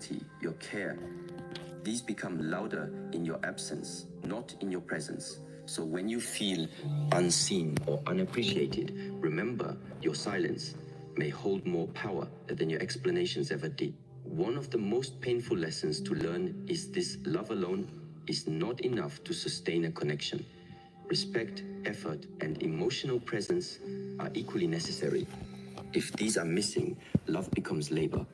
loyalty, your care. These become louder in your absence, not in your presence. So when you feel unseen or unappreciated, remember your silence may hold more power than your explanations ever did. One of the most painful lessons to learn is this: love alone is not enough to sustain a connection. Respect, effort, and emotional presence are equally necessary. If these are missing, love becomes labor.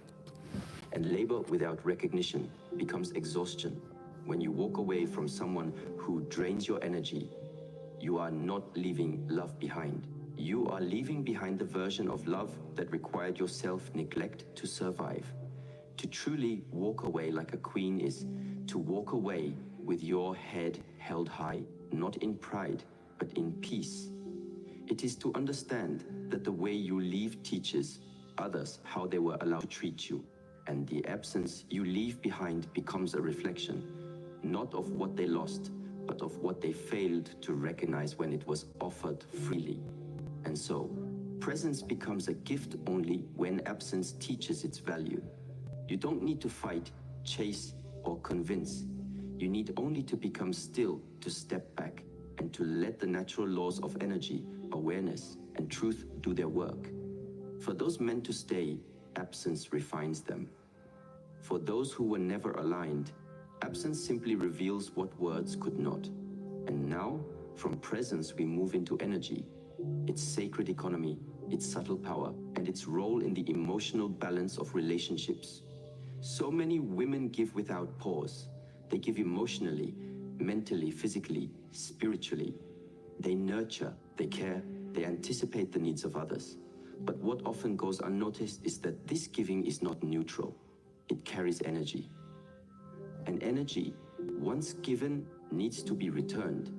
And labor without recognition becomes exhaustion. When you walk away from someone who drains your energy, you are not leaving love behind. You are leaving behind the version of love that required your self-neglect to survive. To truly walk away like a queen is to walk away with your head held high, not in pride, but in peace. It is to understand that the way you leave teaches others how they were allowed to treat you, and the absence you leave behind becomes a reflection, not of what they lost, but of what they failed to recognize when it was offered freely. And so, presence becomes a gift only when absence teaches its value. You don't need to fight, chase, or convince. You need only to become still, to step back, and to let the natural laws of energy, awareness, and truth do their work. For those meant to stay, absence refines them. For those who were never aligned, absence simply reveals what words could not. And now, from presence we move into energy, its sacred economy, its subtle power, and its role in the emotional balance of relationships. So many women give without pause. They give emotionally, mentally, physically, spiritually. They nurture, they care, they anticipate the needs of others. But what often goes unnoticed is that this giving is not neutral. It carries energy. And energy, once given, needs to be returned,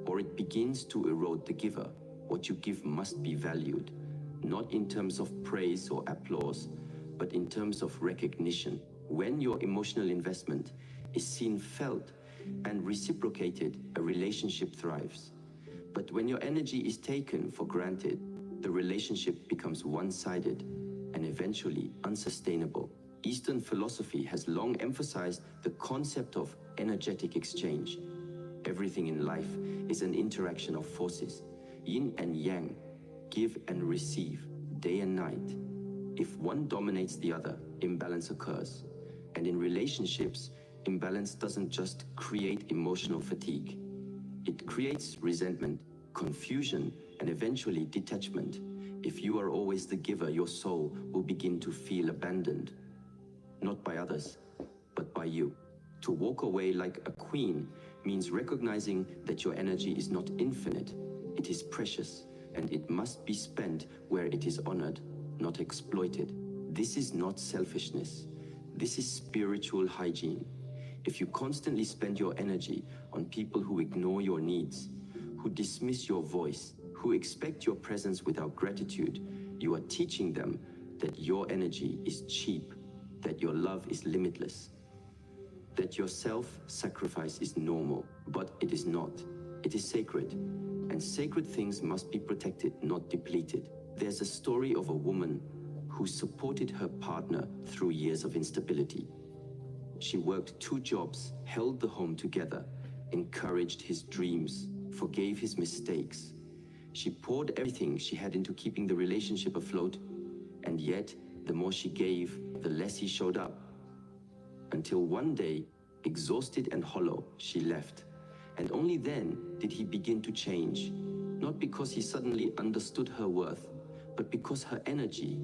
or it begins to erode the giver. What you give must be valued, not in terms of praise or applause, but in terms of recognition. When your emotional investment is seen, felt, and reciprocated, a relationship thrives. But when your energy is taken for granted, the relationship becomes one-sided and eventually unsustainable. Eastern philosophy has long emphasized the concept of energetic exchange. Everything in life is an interaction of forces, yin and yang, give and receive, day and night. If one dominates the other, imbalance occurs. And in relationships, imbalance doesn't just create emotional fatigue. It creates resentment, confusion, and eventually detachment. If you are always the giver, your soul will begin to feel abandoned. Not by others, but by you. To walk away like a queen means recognizing that your energy is not infinite. It is precious, and it must be spent where it is honored, not exploited. This is not selfishness. This is spiritual hygiene. If you constantly spend your energy on people who ignore your needs, who dismiss your voice, who expect your presence without gratitude, you are teaching them that your energy is cheap, that your love is limitless, that your self-sacrifice is normal, but it is not. It is sacred, and sacred things must be protected, not depleted. There's a story of a woman who supported her partner through years of instability. She worked 2 jobs, held the home together, encouraged his dreams, forgave his mistakes. She poured everything she had into keeping the relationship afloat, and yet, the more she gave, the less he showed up. Until one day, exhausted and hollow, she left. And only then did he begin to change, not because he suddenly understood her worth, but because her energy,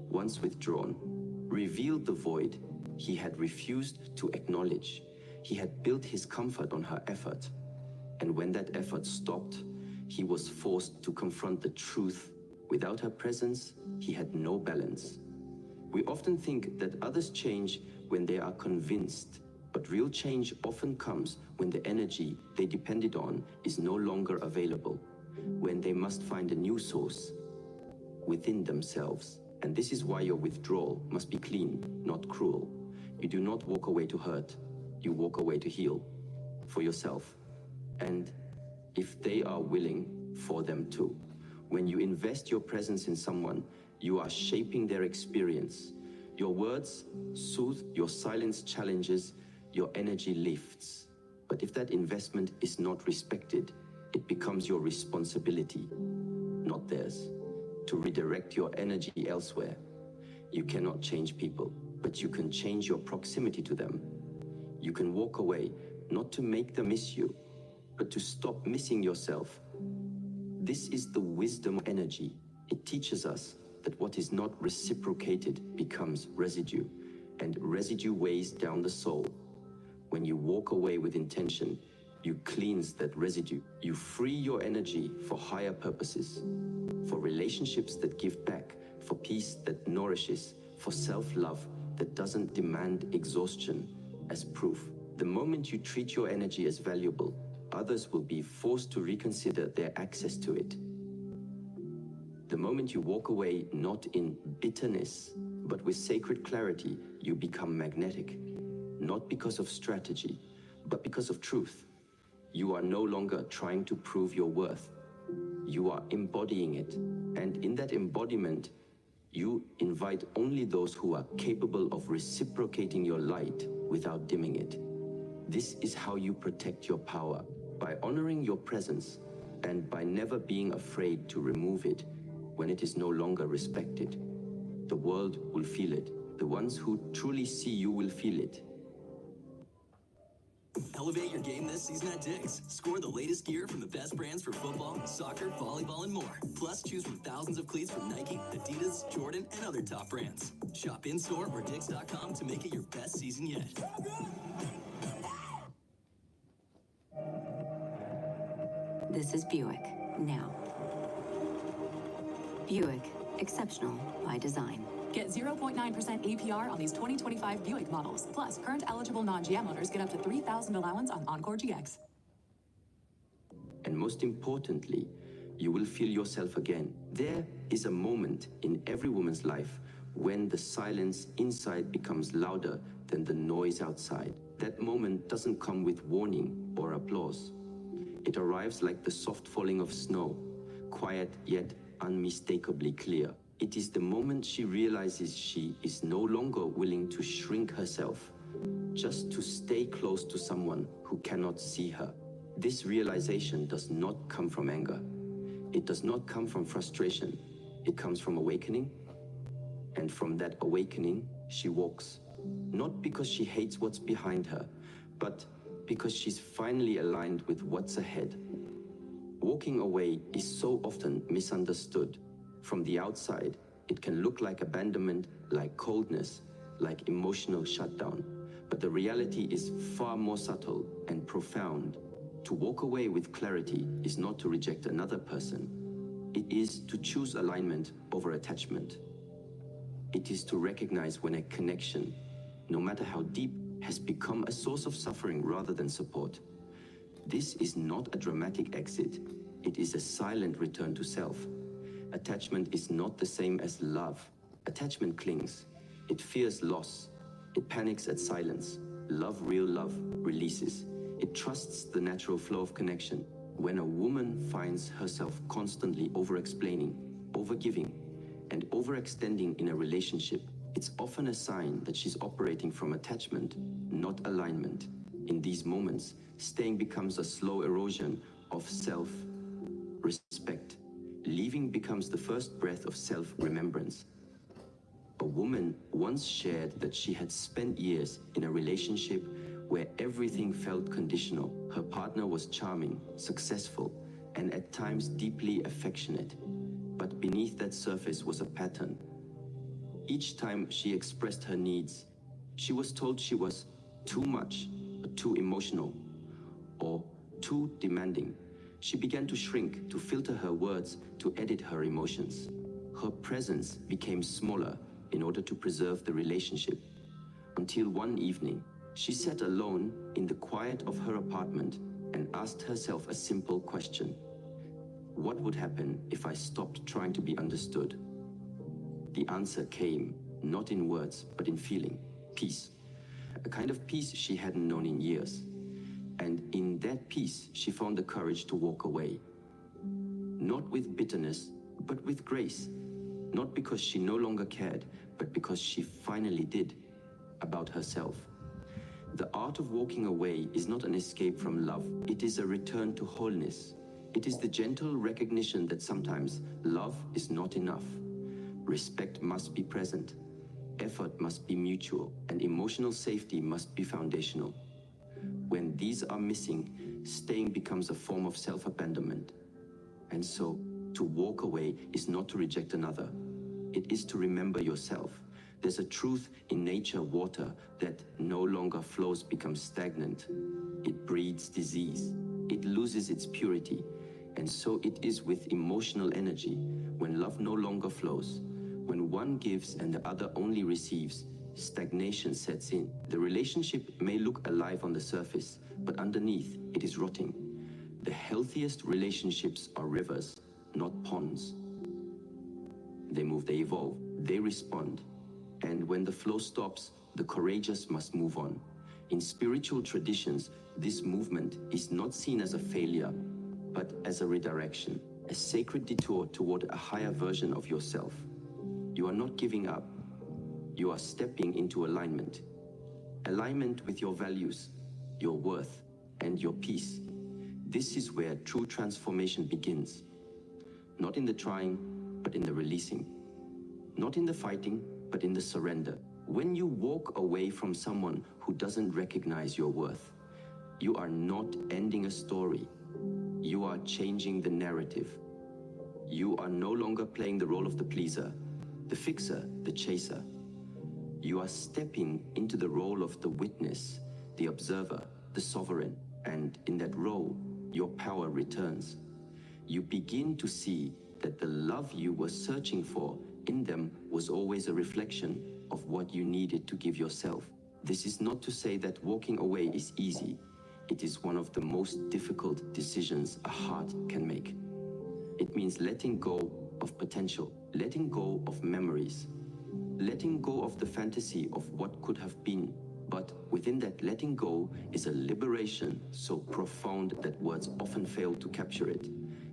once withdrawn, revealed the void he had refused to acknowledge. He had built his comfort on her effort. And when that effort stopped, he was forced to confront the truth. Without her presence, he had no balance. We often think that others change when they are convinced, but real change often comes when the energy they depended on is no longer available, when they must find a new source within themselves. And this is why your withdrawal must be clean, not cruel. You do not walk away to hurt, you walk away to heal, for yourself. And if they are willing, for them too. When you invest your presence in someone, you are shaping their experience. Your words soothe, your silence challenges, your energy lifts. But if that investment is not respected, it becomes your responsibility, not theirs, to redirect your energy elsewhere. You cannot change people, but you can change your proximity to them. You can walk away, not to make them miss you, but to stop missing yourself. This is the wisdom of energy. It teaches us that what is not reciprocated becomes residue, and residue weighs down the soul. When you walk away with intention, you cleanse that residue. You free your energy for higher purposes, for relationships that give back, for peace that nourishes, for self-love that doesn't demand exhaustion as proof. The moment you treat your energy as valuable, others will be forced to reconsider their access to it. The moment you walk away not in bitterness, but with sacred clarity, you become magnetic. Not because of strategy, but because of truth. You are no longer trying to prove your worth. You are embodying it. And in that embodiment, you invite only those who are capable of reciprocating your light without dimming it. This is how you protect your power, by honoring your presence and by never being afraid to remove it when it is no longer respected. The world will feel it. The ones who truly see you will feel it. Elevate your game this season at Dick's. Score the latest gear from the best brands for football, soccer, volleyball, and more. Plus, choose from thousands of cleats from Nike, Adidas, Jordan, and other top brands. Shop in-store or Dicks.com to make it your best season yet. This is Buick, now. Buick, exceptional by design. Get 0.9% APR on these 2025 Buick models. Plus, current eligible non-GM owners get up to $3,000 allowance on Encore GX. And most importantly, you will feel yourself again. There is a moment in every woman's life when the silence inside becomes louder than the noise outside. That moment doesn't come with warning or applause. It arrives like the soft falling of snow, quiet yet unmistakably clear. It is the moment she realizes she is no longer willing to shrink herself, just to stay close to someone who cannot see her. This realization does not come from anger. It does not come from frustration. It comes from awakening. And from that awakening, she walks. Not because she hates what's behind her, but because she's finally aligned with what's ahead. Walking away is so often misunderstood. From the outside, it can look like abandonment, like coldness, like emotional shutdown. But the reality is far more subtle and profound. To walk away with clarity is not to reject another person. It is to choose alignment over attachment. It is to recognize when a connection, no matter how deep, has become a source of suffering rather than support. This is not a dramatic exit. It is a silent return to self. Attachment is not the same as love. Attachment clings. It fears loss. It panics at silence. Love, real love, releases. It trusts the natural flow of connection. When a woman finds herself constantly over-explaining, over-giving, and overextending in a relationship, it's often a sign that she's operating from attachment, not alignment. In these moments, staying becomes a slow erosion of self-respect. Leaving becomes the first breath of self-remembrance. A woman once shared that she had spent years in a relationship where everything felt conditional. Her partner was charming, successful, and at times deeply affectionate. But beneath that surface was a pattern. Each time she expressed her needs, she was told she was too much, too emotional, or too demanding. She began to shrink, to filter her words, to edit her emotions. Her presence became smaller in order to preserve the relationship. Until one evening, she sat alone in the quiet of her apartment and asked herself a simple question. What would happen if I stopped trying to be understood? The answer came, not in words, but in feeling. Peace. A kind of peace she hadn't known in years. And in that peace, she found the courage to walk away. Not with bitterness, but with grace. Not because she no longer cared, but because she finally did, about herself. The art of walking away is not an escape from love, it is a return to wholeness. It is the gentle recognition that sometimes love is not enough. Respect must be present, effort must be mutual, and emotional safety must be foundational. When these are missing, staying becomes a form of self-abandonment. And so, to walk away is not to reject another. It is to remember yourself. There's a truth in nature water that no longer flows becomes stagnant. It breeds disease. It loses its purity. And so it is with emotional energy. When love no longer flows, when one gives and the other only receives, stagnation sets in. The relationship may look alive on the surface, but underneath it is rotting. The healthiest relationships are rivers, not ponds. They move, they evolve, they respond. And when the flow stops, the courageous must move on. In spiritual traditions, this movement is not seen as a failure, but as a redirection, a sacred detour toward a higher version of yourself. You are not giving up. You are stepping into alignment. Alignment with your values, your worth, and your peace. This is where true transformation begins. Not in the trying, but in the releasing. Not in the fighting, but in the surrender. When you walk away from someone who doesn't recognize your worth, you are not ending a story. You are changing the narrative. You are no longer playing the role of the pleaser, the fixer, the chaser. You are stepping into the role of the witness, the observer, the sovereign, and in that role, your power returns. You begin to see that the love you were searching for in them was always a reflection of what you needed to give yourself. This is not to say that walking away is easy. It is one of the most difficult decisions a heart can make. It means letting go of potential, letting go of memories, letting go of the fantasy of what could have been. But within that letting go is a liberation so profound that words often fail to capture it.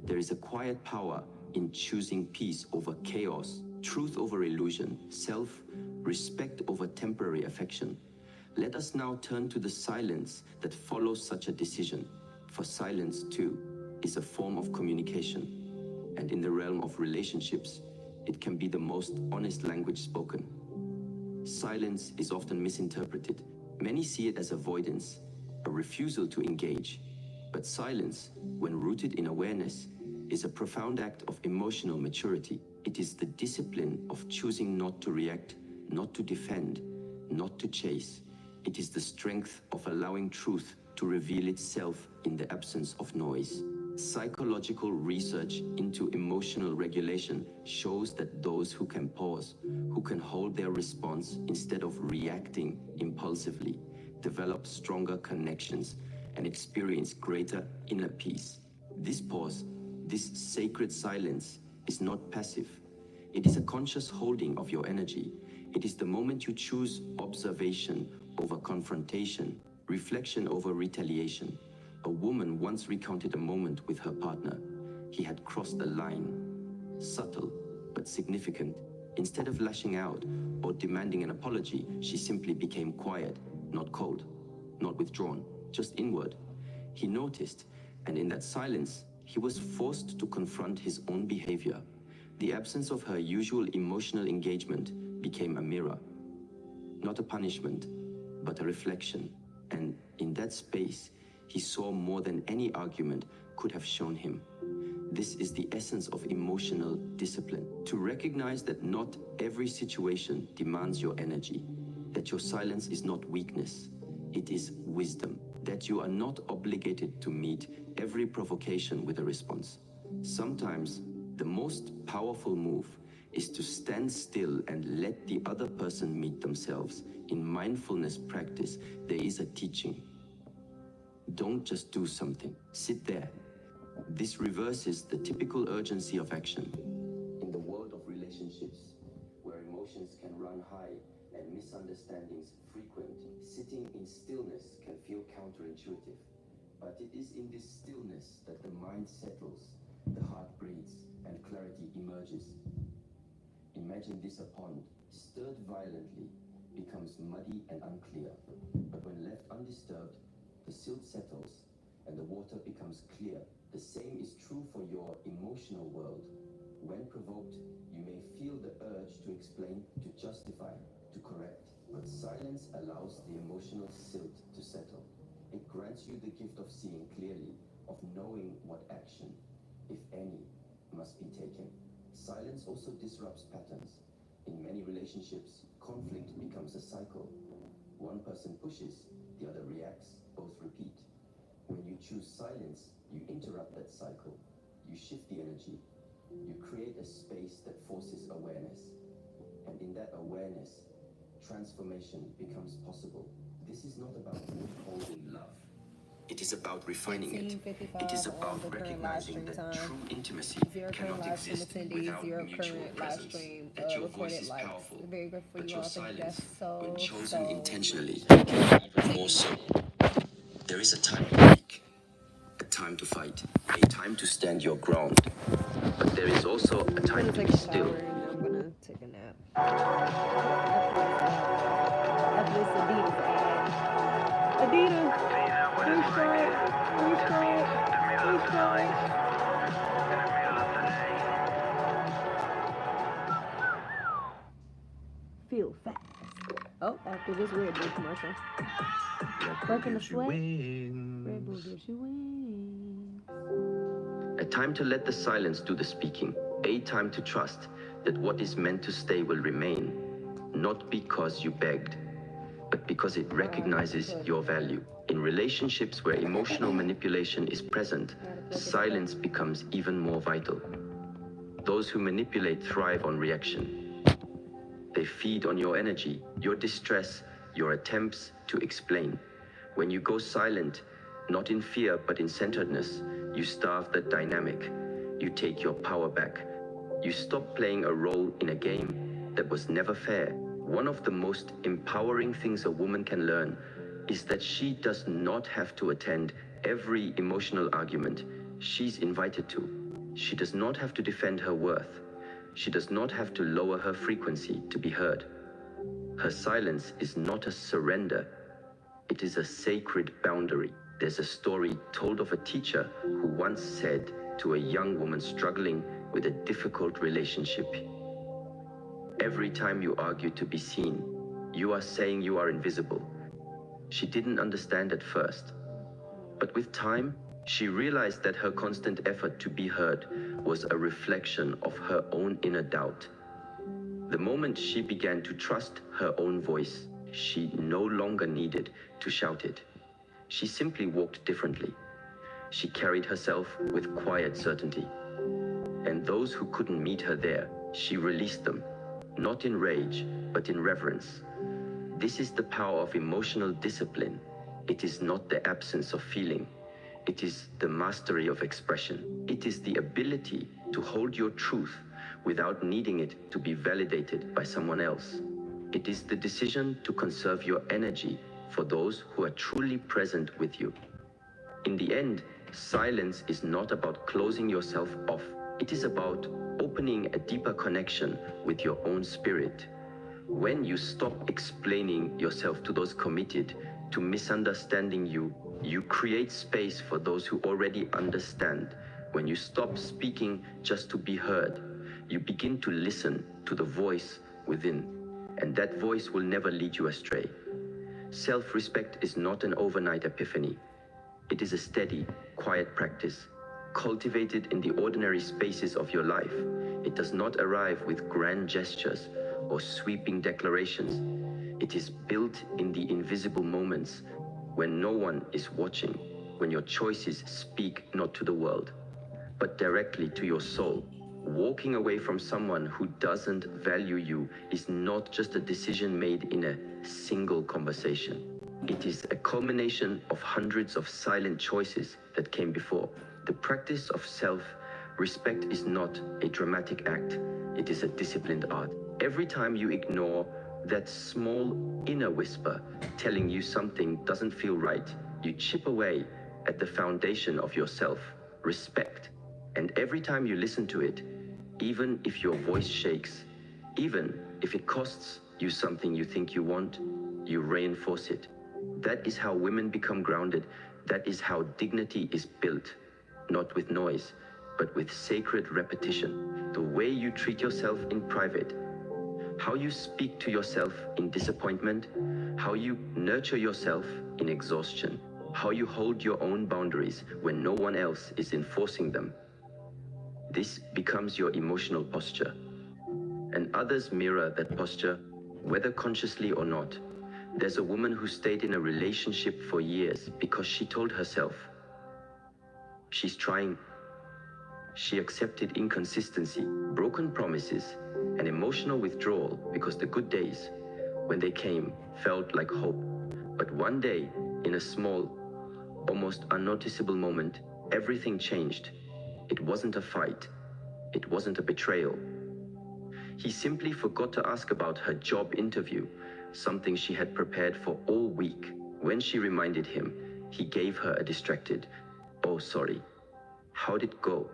There is a quiet power in choosing peace over chaos, truth over illusion, self-respect over temporary affection. Let us now turn to the silence that follows such a decision, for silence, too, is a form of communication. And in the realm of relationships, it can be the most honest language spoken. Silence is often misinterpreted. Many see it as avoidance, a refusal to engage. But silence, when rooted in awareness, is a profound act of emotional maturity. It is the discipline of choosing not to react, not to defend, not to chase. It is the strength of allowing truth to reveal itself in the absence of noise. Psychological research into emotional regulation shows that those who can pause, who can hold their response instead of reacting impulsively, develop stronger connections and experience greater inner peace. This pause, this sacred silence, is not passive. It is a conscious holding of your energy. It is the moment you choose observation over confrontation, reflection over retaliation. A woman once recounted a moment with her partner. He had crossed a line, subtle but significant. Instead of lashing out or demanding an apology, she simply became quiet, not cold, not withdrawn, just inward. He noticed, and in that silence, he was forced to confront his own behavior. The absence of her usual emotional engagement became a mirror, not a punishment, but a reflection. And in that space, he saw more than any argument could have shown him. This is the essence of emotional discipline. To recognize that not every situation demands your energy, that your silence is not weakness, it is wisdom, that you are not obligated to meet every provocation with a response. Sometimes, the most powerful move is to stand still and let the other person meet themselves. In mindfulness practice, there is a teaching. Don't just do something. Sit there. This reverses the typical urgency of action. In the world of relationships, where emotions can run high and misunderstandings frequent, sitting in stillness can feel counterintuitive. But it is in this stillness that the mind settles, the heart breathes, and clarity emerges. Imagine this a pond. stirred violently, becomes muddy and unclear. But when left undisturbed, the silt settles and the water becomes clear. The same is true for your emotional world. When provoked, you may feel the urge to explain, to justify, to correct. But silence allows the emotional silt to settle. It grants you the gift of seeing clearly, of knowing what action, if any, must be taken. Silence also disrupts patterns. In many relationships, conflict becomes a cycle. One person pushes, the other reacts, both repeat. When you choose silence, you interrupt that cycle. You shift the energy. You create a space that forces awareness. And in that awareness, transformation becomes possible. This is not about withholding love. It is about refining it. It is about recognizing that true intimacy cannot exist without mutual presence. That your voice is powerful, but your silence, when chosen intentionally, can be even more so. There is a time to speak, a time to fight, a time to stand your ground. But there is also a time to be still. I'm gonna take a nap. After this Adidas ad. Adidas! Three strikes! Feel fast. Oh, after this Red Bull commercial. Working the sweat. Red Bull gives you wings. A time to let the silence do the speaking. A time to trust that what is meant to stay will remain. Not because you begged, but because it recognizes your value. In relationships where emotional manipulation is present, silence becomes even more vital. Those who manipulate thrive on reaction. They feed on your energy, your distress, your attempts to explain. When you go silent, not in fear but in centeredness, you starve that dynamic. You take your power back. You stop playing a role in a game that was never fair. One of the most empowering things a woman can learn is that she does not have to attend every emotional argument she's invited to. She does not have to defend her worth. She does not have to lower her frequency to be heard. Her silence is not a surrender. It is a sacred boundary. There's a story told of a teacher who once said to a young woman struggling with a difficult relationship, "Every time you argue to be seen, you are saying you are invisible." She didn't understand at first, but with time, she realized that her constant effort to be heard was a reflection of her own inner doubt. The moment she began to trust her own voice, she no longer needed to shout it. She simply walked differently. She carried herself with quiet certainty. And those who couldn't meet her there, she released them, not in rage, but in reverence. This is the power of emotional discipline. It is not the absence of feeling. It is the mastery of expression. It is the ability to hold your truth without needing it to be validated by someone else. It is the decision to conserve your energy for those who are truly present with you. In the end, silence is not about closing yourself off. It is about opening a deeper connection with your own spirit. When you stop explaining yourself to those committed to misunderstanding you, you create space for those who already understand. When you stop speaking just to be heard, you begin to listen to the voice within, and that voice will never lead you astray. Self-respect is not an overnight epiphany. It is a steady, quiet practice, cultivated in the ordinary spaces of your life. It does not arrive with grand gestures or sweeping declarations. It is built in the invisible moments when no one is watching, when your choices speak not to the world, but directly to your soul. Walking away from someone who doesn't value you is not just a decision made in a single conversation. It is a culmination of hundreds of silent choices that came before. The practice of self-respect is not a dramatic act. It is a disciplined art. Every time you ignore that small inner whisper telling you something doesn't feel right, you chip away at the foundation of your self-respect. And every time you listen to it, even if your voice shakes, even If it costs you something you think you want, you reinforce it. That is how women become grounded. That is how dignity is built, not with noise, but with sacred repetition. The way you treat yourself in private, how you speak to yourself in disappointment, how you nurture yourself in exhaustion, how you hold your own boundaries when no one else is enforcing them. This becomes your emotional posture, and others mirror that posture, whether consciously or not. There's a woman who stayed in a relationship for years because she told herself she's trying. She accepted inconsistency, broken promises, and emotional withdrawal because the good days, when they came, felt like hope. But one day, in a small, almost unnoticeable moment, everything changed. It wasn't a fight. It wasn't a betrayal. He simply forgot to ask about her job interview, something she had prepared for all week. When she reminded him, he gave her a distracted, "Oh, sorry. How'd it go?"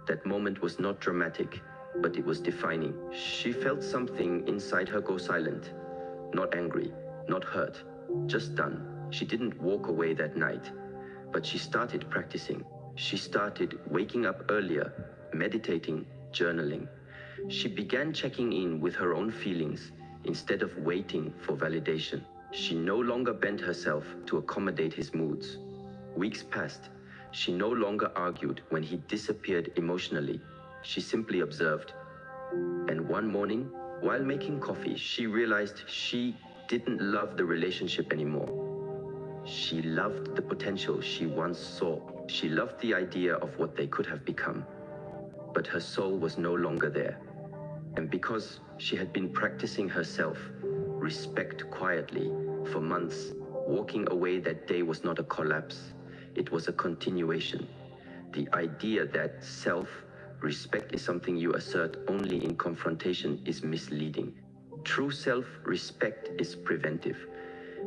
That moment was not dramatic, but it was defining. She felt something inside her go silent. Not angry, not hurt, just done. She didn't walk away that night, but she started practicing. She started waking up earlier, meditating, journaling. She began checking in with her own feelings instead of waiting for validation. She no longer bent herself to accommodate his moods. Weeks passed. She no longer argued when he disappeared emotionally. She simply observed. And one morning, while making coffee, she realized she didn't love the relationship anymore. She loved the potential she once saw. She loved the idea of what they could have become. But her soul was no longer there. And because she had been practicing herself, respect quietly, for months, walking away that day was not a collapse. It was a continuation. The idea that self-respect is something you assert only in confrontation is misleading. True self-respect is preventive.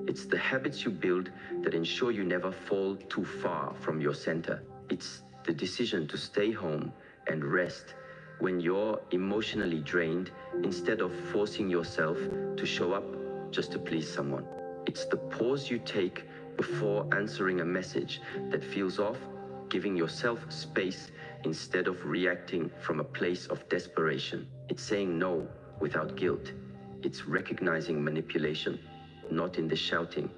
It's the habits you build that ensure you never fall too far from your center. It's the decision to stay home and rest when you're emotionally drained instead of forcing yourself to show up just to please someone. It's the pause you take before answering a message that feels off, giving yourself space instead of reacting from a place of desperation. It's saying no without guilt. It's recognizing manipulation, not in the shouting,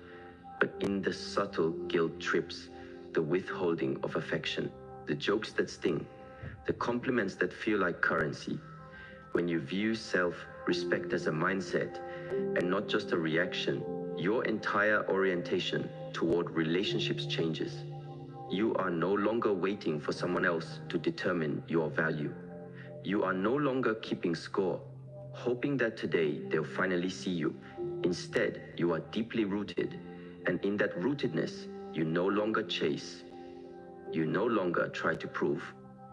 but in the subtle guilt trips, the withholding of affection, the jokes that sting, the compliments that feel like currency. When you view self-respect as a mindset and not just a reaction, your entire orientation toward relationships changes. You are no longer waiting for someone else to determine your value. You are no longer keeping score, hoping that today they'll finally see you. Instead, you are deeply rooted, and in that rootedness, you no longer chase. You no longer try to prove.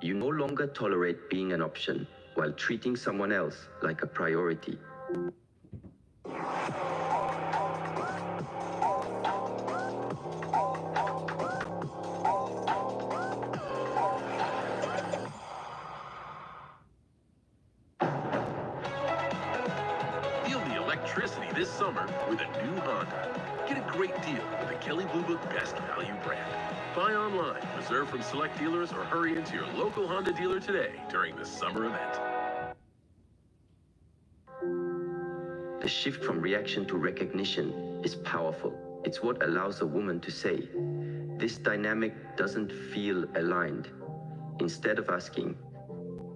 You no longer tolerate being an option while treating someone else like a priority. Feel the electricity this summer with a new Honda. Get a great deal with the Kelley Blue Book Best Value brand. Buy online, reserve from select dealers, or hurry into your local Honda dealer today during the summer event. The shift from reaction to recognition is powerful. It's what allows a woman to say, "This dynamic doesn't feel aligned." Instead of asking,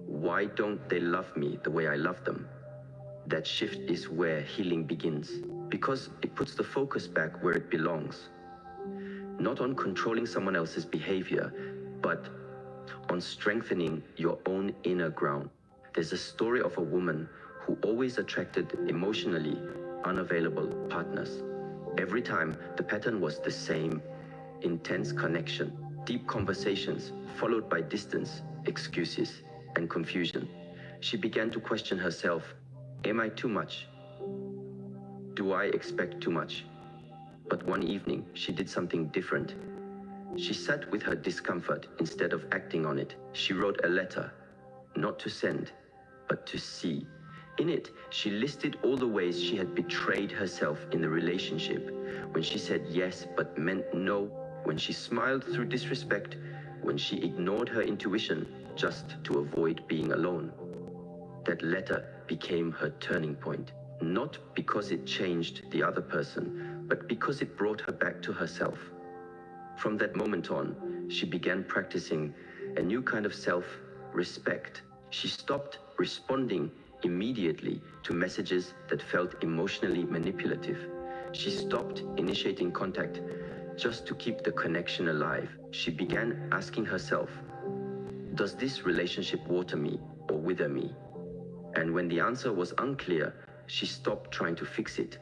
"Why don't they love me the way I love them?" That shift is where healing begins, because it puts the focus back where it belongs. Not on controlling someone else's behavior, but on strengthening your own inner ground. There's a story of a woman who always attracted emotionally unavailable partners. Every time, the pattern was the same: intense connection, deep conversations, followed by distance, excuses, and confusion. She began to question herself. Am I too much? Do I expect too much? But one evening, she did something different. She sat with her discomfort instead of acting on it. She wrote a letter, not to send, but to see. In it, she listed all the ways she had betrayed herself in the relationship, when she said yes but meant no, when she smiled through disrespect, when she ignored her intuition just to avoid being alone. That letter became her turning point, not because it changed the other person, but because it brought her back to herself. From that moment on, she began practicing a new kind of self-respect. She stopped responding immediately to messages that felt emotionally manipulative. She stopped initiating contact just to keep the connection alive. She began asking herself, does this relationship water me or wither me? And when the answer was unclear, she stopped trying to fix it.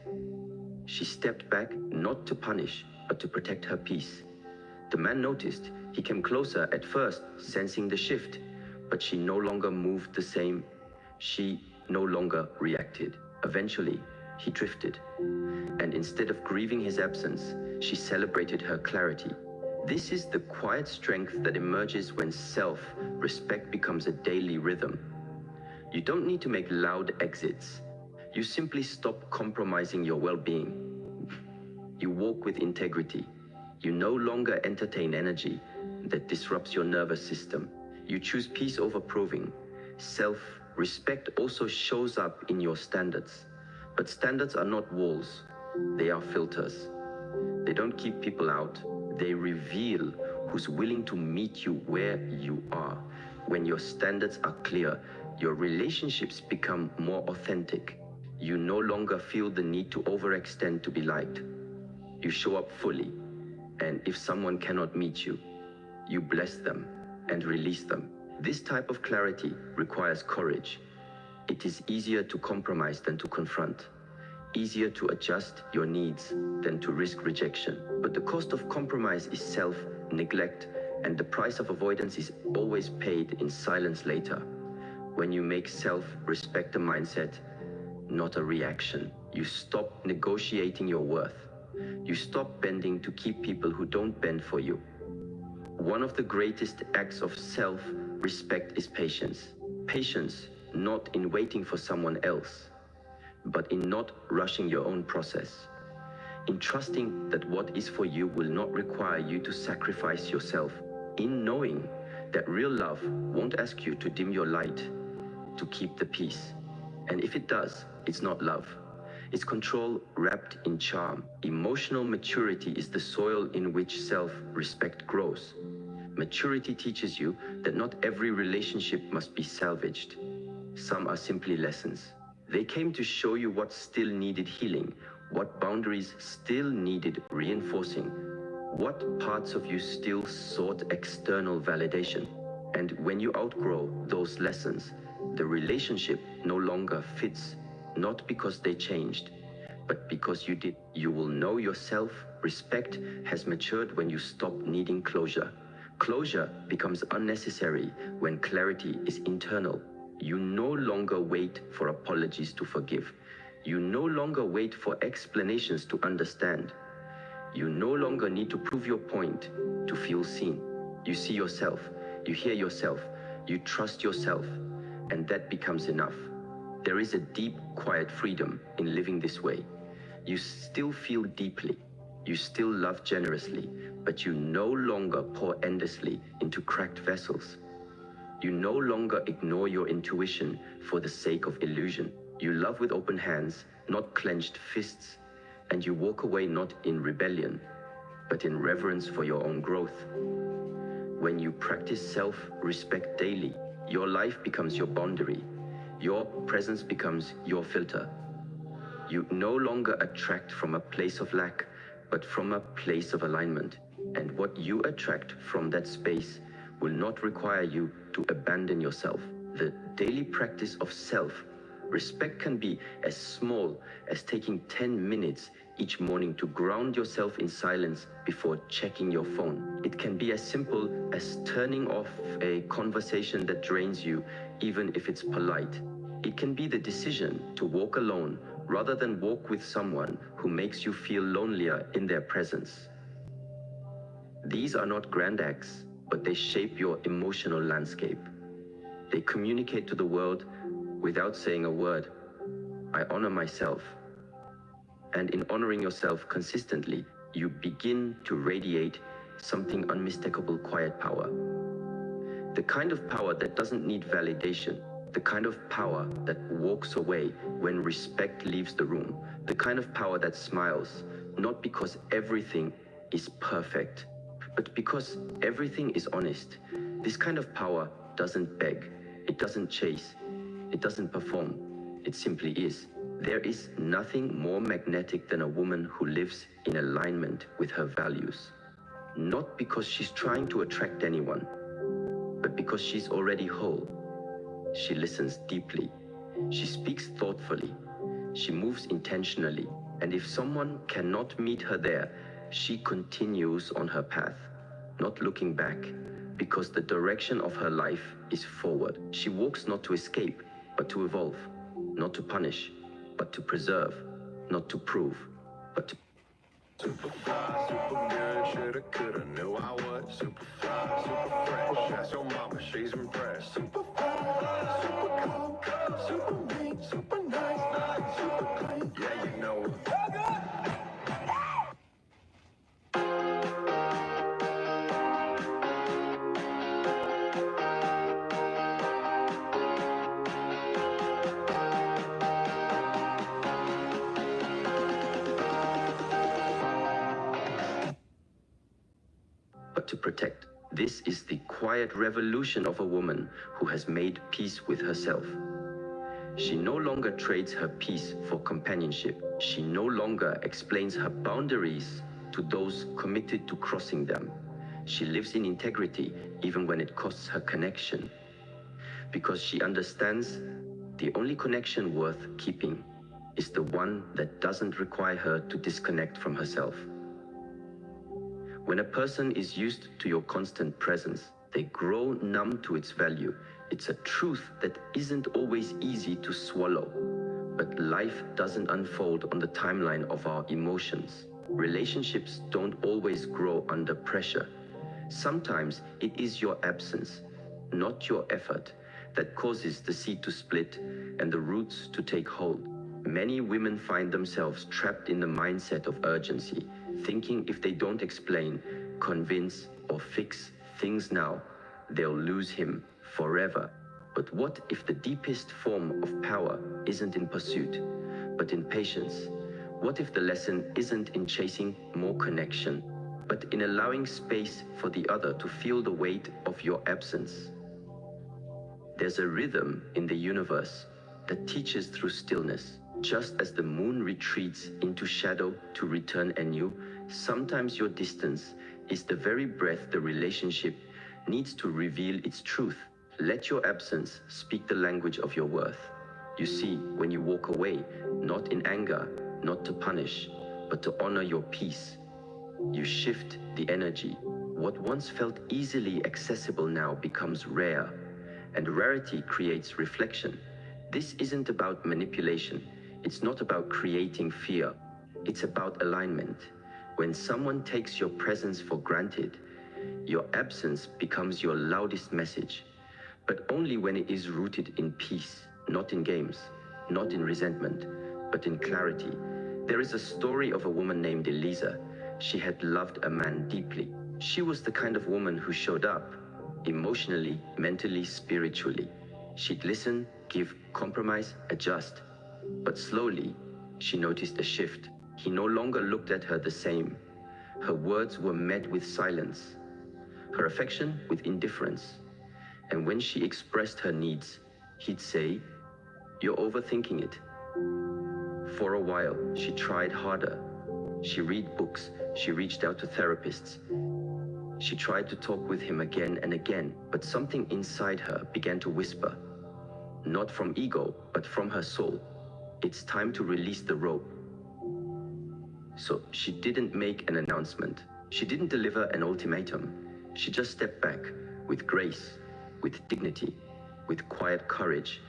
She stepped back, not to punish, but to protect her peace. The man noticed. He came closer at first, sensing the shift, but she no longer moved the same. She no longer reacted. Eventually, he drifted. And instead of grieving his absence, she celebrated her clarity. This is the quiet strength that emerges when self-respect becomes a daily rhythm. You don't need to make loud exits. You simply stop compromising your well-being. You walk with integrity. You no longer entertain energy that disrupts your nervous system. You choose peace over proving. Self-respect also shows up in your standards. But standards are not walls. They are filters. They don't keep people out. They reveal who's willing to meet you where you are. When your standards are clear, your relationships become more authentic. You no longer feel the need to overextend to be liked. You show up fully. And if someone cannot meet you, you bless them and release them. This type of clarity requires courage. It is easier to compromise than to confront. Easier to adjust your needs than to risk rejection. But the cost of compromise is self-neglect, and the price of avoidance is always paid in silence later. When you make self-respect a mindset, not a reaction, you stop negotiating your worth. You stop bending to keep people who don't bend for you. One of the greatest acts of self-respect is patience. Patience, not in waiting for someone else, but in not rushing your own process. In trusting that what is for you will not require you to sacrifice yourself. In knowing that real love won't ask you to dim your light to keep the peace. And if it does, it's not love. It's control wrapped in charm. Emotional maturity is the soil in which self-respect grows. Maturity teaches you that not every relationship must be salvaged. Some are simply lessons. They came to show you what still needed healing, what boundaries still needed reinforcing, what parts of you still sought external validation. And when you outgrow those lessons, the relationship no longer fits, not because they changed, but because you did. You will know your self-respect has matured when you stop needing closure. Closure becomes unnecessary when clarity is internal. You no longer wait for apologies to forgive. You no longer wait for explanations to understand. You no longer need to prove your point to feel seen. You see yourself, you hear yourself, you trust yourself, and that becomes enough. There is a deep, quiet freedom in living this way. You still feel deeply, you still love generously, but you no longer pour endlessly into cracked vessels. You no longer ignore your intuition for the sake of illusion. You love with open hands, not clenched fists, and you walk away not in rebellion, but in reverence for your own growth. When you practice self-respect daily, your life becomes your boundary. Your presence becomes your filter. You no longer attract from a place of lack, but from a place of alignment. And what you attract from that space will not require you to abandon yourself. The daily practice of self-respect can be as small as taking 10 minutes each morning to ground yourself in silence before checking your phone. It can be as simple as turning off a conversation that drains you, even if it's polite. It can be the decision to walk alone rather than walk with someone who makes you feel lonelier in their presence. These are not grand acts, but they shape your emotional landscape. They communicate to the world without saying a word. I honor myself. And in honoring yourself consistently, you begin to radiate something unmistakable, quiet power. The kind of power that doesn't need validation, the kind of power that walks away when respect leaves the room, the kind of power that smiles, not because everything is perfect, but because everything is honest. This kind of power doesn't beg, it doesn't chase, it doesn't perform, it simply is. There is nothing more magnetic than a woman who lives in alignment with her values. Not because she's trying to attract anyone, but because she's already whole. She listens deeply. She speaks thoughtfully. She moves intentionally. And if someone cannot meet her there, she continues on her path, not looking back, because the direction of her life is forward. She walks not to escape, but to evolve, not to punish, but to preserve, not to prove, but to Super fly, super good, shoulda, coulda, knew I would. Super fly, super fresh, ask your mama, she's impressed. Super fly, super cool, super mean, super nice, super clean, yeah, you know it. to protect. This is the quiet revolution of a woman who has made peace with herself. She no longer trades her peace for companionship. She no longer explains her boundaries to those committed to crossing them. She lives in integrity even when it costs her connection. Because she understands the only connection worth keeping is the one that doesn't require her to disconnect from herself. When a person is used to your constant presence, they grow numb to its value. It's a truth that isn't always easy to swallow. But life doesn't unfold on the timeline of our emotions. Relationships don't always grow under pressure. Sometimes it is your absence, not your effort, that causes the seed to split and the roots to take hold. Many women find themselves trapped in the mindset of urgency, thinking if they don't explain, convince, or fix things now, they'll lose him forever. But what if the deepest form of power isn't in pursuit, but in patience? What if the lesson isn't in chasing more connection, but in allowing space for the other to feel the weight of your absence? There's a rhythm in the universe that teaches through stillness. Just as the moon retreats into shadow to return anew, sometimes your distance is the very breath the relationship needs to reveal its truth. Let your absence speak the language of your worth. You see, when you walk away, not in anger, not to punish, but to honor your peace, you shift the energy. What once felt easily accessible now becomes rare, and rarity creates reflection. This isn't about manipulation. It's not about creating fear. It's about alignment. When someone takes your presence for granted, your absence becomes your loudest message, but only when it is rooted in peace, not in games, not in resentment, but in clarity. There is a story of a woman named Eliza. She had loved a man deeply. She was the kind of woman who showed up emotionally, mentally, spiritually. She'd listen, give, compromise, adjust. But slowly, she noticed a shift. He no longer looked at her the same. Her words were met with silence, her affection with indifference. And when she expressed her needs, he'd say, "You're overthinking it." For a while, she tried harder. She read books, she reached out to therapists. She tried to talk with him again and again, but something inside her began to whisper, not from ego, but from her soul, "It's time to release the rope." So she didn't make an announcement. She didn't deliver an ultimatum. She just stepped back with grace, with dignity, with quiet courage.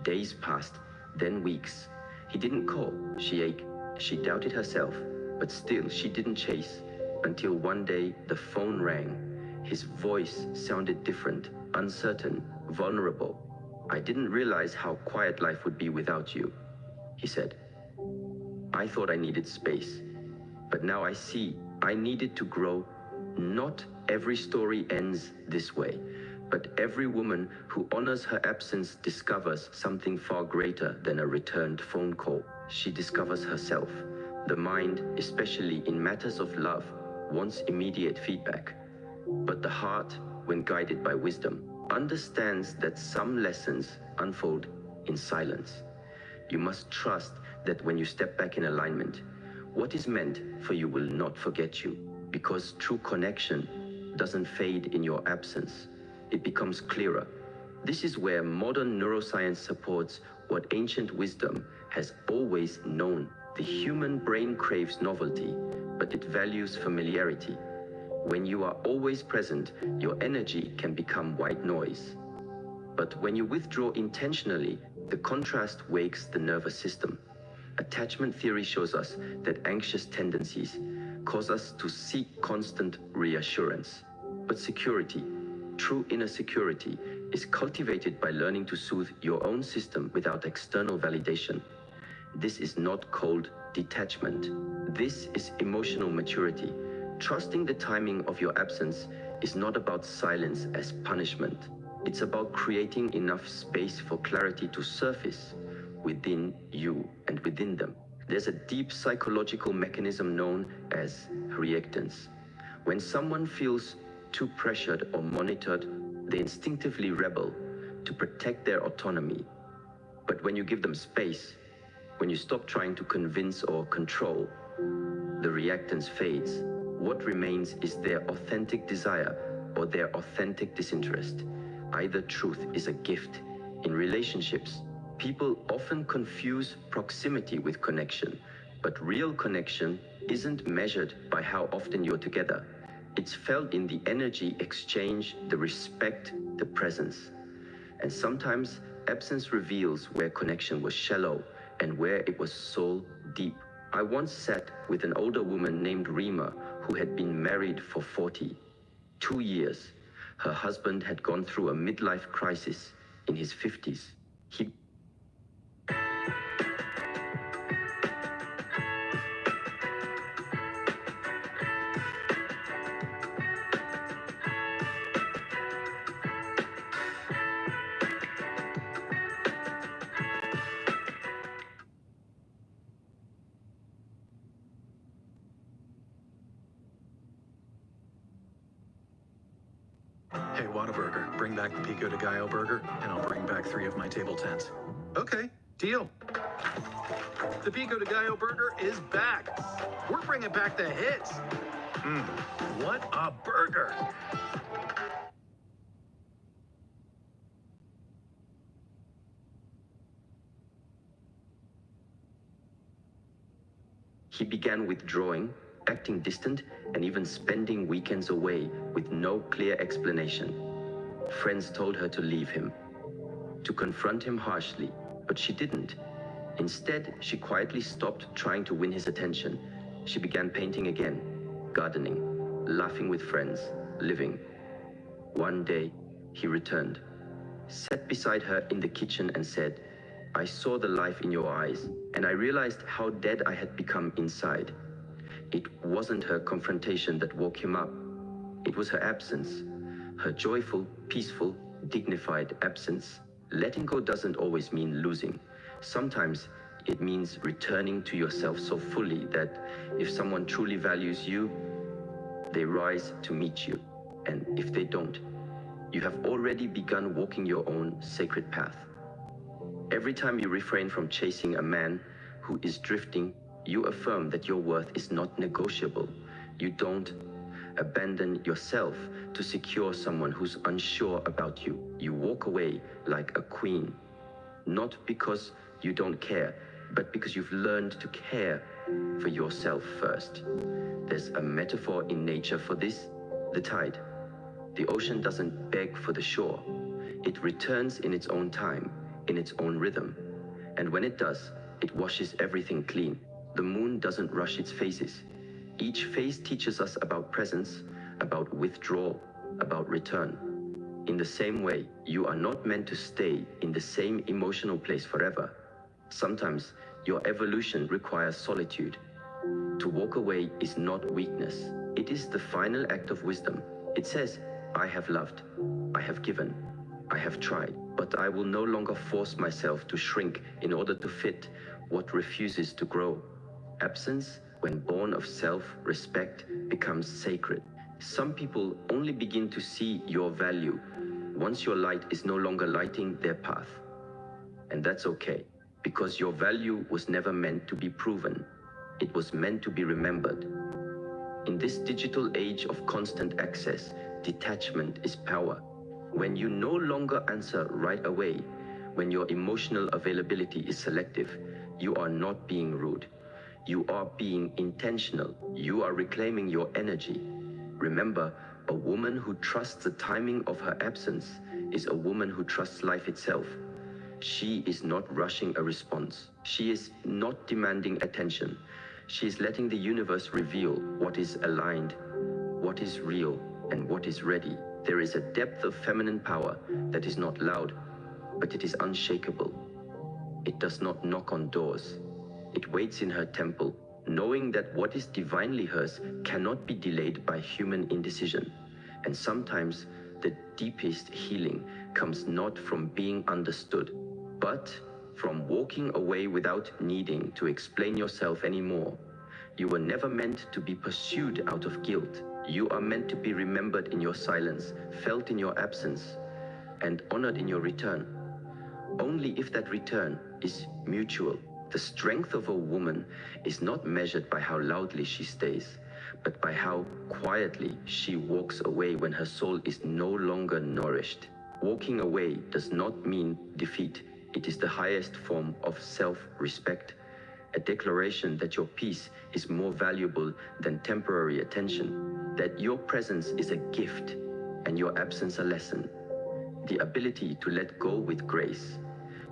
Days passed, then weeks. He didn't call. She ached. She doubted herself, but still she didn't chase. Until one day the phone rang. His voice sounded different, uncertain, vulnerable. "I didn't realize how quiet life would be without you," he said. I thought I needed space, but now I see I needed to grow. Not every story ends this way, but every woman who honors her absence discovers something far greater than a returned phone call. She discovers herself. The mind, especially in matters of love, wants immediate feedback. But the heart, when guided by wisdom, understands that some lessons unfold in silence. You must trust that when you step back in alignment, what is meant for you will not forget you, because true connection doesn't fade in your absence. It becomes clearer. This is where modern neuroscience supports what ancient wisdom has always known. The human brain craves novelty, but it values familiarity. When you are always present, your energy can become white noise. But when you withdraw intentionally, the contrast wakes the nervous system. Attachment theory shows us that anxious tendencies cause us to seek constant reassurance. But security, true inner security, is cultivated by learning to soothe your own system without external validation. This is not cold detachment. This is emotional maturity. Trusting the timing of your absence is not about silence as punishment. It's about creating enough space for clarity to surface within you and within them. There's a deep psychological mechanism known as reactance. When someone feels too pressured or monitored, they instinctively rebel to protect their autonomy. But when you give them space, when you stop trying to convince or control, the reactance fades. What remains is their authentic desire or their authentic disinterest. Either truth is a gift. In relationships, people often confuse proximity with connection, but real connection isn't measured by how often you're together. It's felt in the energy exchange, the respect, the presence. And sometimes absence reveals where connection was shallow and where it was soul deep. I once sat with an older woman named Rima who had been married for 42 years. Her husband had gone through a midlife crisis in his 50s. Hey, Whataburger, bring back the Pico de Gallo burger, and I'll bring back 3 of my table tents. Okay, deal. The Pico de Gallo burger is back. We're bringing back the hits. What a burger. He began withdrawing, acting distant, and even spending weekends away with no clear explanation. Friends told her to leave him, to confront him harshly, but she didn't. Instead, she quietly stopped trying to win his attention. She began painting again, gardening, laughing with friends, living. One day, he returned, sat beside her in the kitchen and said, "I saw the life in your eyes, and I realized how dead I had become inside." It wasn't her confrontation that woke him up. It was her absence, her joyful, peaceful, dignified absence. Letting go doesn't always mean losing. Sometimes it means returning to yourself so fully that if someone truly values you, they rise to meet you. And if they don't, you have already begun walking your own sacred path. Every time you refrain from chasing a man who is drifting, you affirm that your worth is not negotiable. You don't abandon yourself to secure someone who's unsure about you. You walk away like a queen, not because you don't care, but because you've learned to care for yourself first. There's a metaphor in nature for this, the tide. The ocean doesn't beg for the shore. It returns in its own time, in its own rhythm. And when it does, it washes everything clean. The moon doesn't rush its phases. Each phase teaches us about presence, about withdrawal, about return. In the same way, you are not meant to stay in the same emotional place forever. Sometimes Your evolution requires solitude. To walk away is not weakness. It is the final act of wisdom. It says, I have loved, I have given, I have tried, but I will no longer force myself to shrink in order to fit what refuses to grow. Absence, when born of self-respect, becomes sacred. Some people only begin to see your value once your light is no longer lighting their path. And that's okay, because your value was never meant to be proven. It was meant to be remembered. In this digital age of constant access, detachment is power. When you no longer answer right away, when your emotional availability is selective, you are not being rude. You are being intentional. You are reclaiming your energy. Remember, a woman who trusts the timing of her absence is a woman who trusts life itself. She is not rushing a response. She is not demanding attention. She is letting the universe reveal what is aligned, what is real, and what is ready. There is a depth of feminine power that is not loud, but it is unshakable. It does not knock on doors. It waits in her temple, knowing that what is divinely hers cannot be delayed by human indecision. And sometimes the deepest healing comes not from being understood, but from walking away without needing to explain yourself anymore. You were never meant to be pursued out of guilt. You are meant to be remembered in your silence, felt in your absence, and honored in your return. Only if that return is mutual. The strength of a woman is not measured by how loudly she stays, but by how quietly she walks away when her soul is no longer nourished. Walking away does not mean defeat. It is the highest form of self-respect, a declaration that your peace is more valuable than temporary attention, that your presence is a gift and your absence a lesson. The ability to let go with grace,